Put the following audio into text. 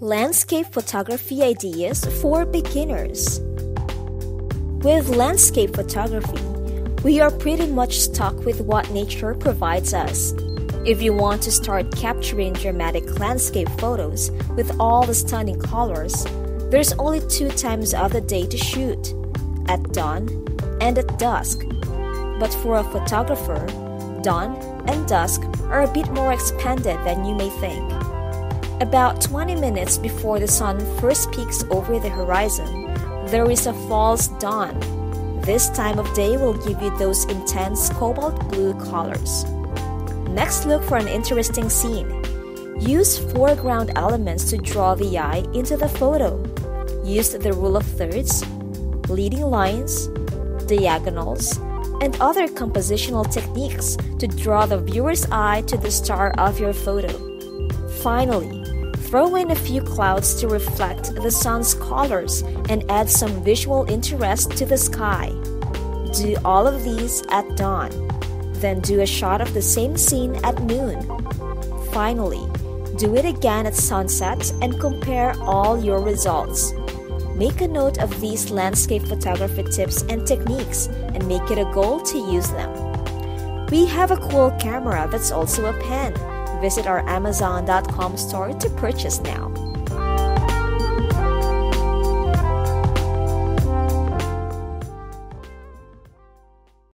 Landscape photography ideas for beginners. With landscape photography, we are pretty much stuck with what nature provides us. If you want to start capturing dramatic landscape photos with all the stunning colors, there's only 2 times of the day to shoot, at dawn and at dusk. But for a photographer, dawn and dusk are a bit more expanded than you may think. About 20 minutes before the sun first peaks over the horizon, there is a false dawn. This time of day will give you those intense cobalt blue colors. Next, look for an interesting scene. Use foreground elements to draw the eye into the photo. Use the rule of thirds, leading lines, diagonals, and other compositional techniques to draw the viewer's eye to the star of your photo. Finally, throw in a few clouds to reflect the sun's colors and add some visual interest to the sky. Do all of these at dawn. Then do a shot of the same scene at noon. Finally, do it again at sunset and compare all your results. Make a note of these landscape photography tips and techniques and make it a goal to use them. We have a cool camera that's also a pen. Visit our Amazon.com store to purchase now.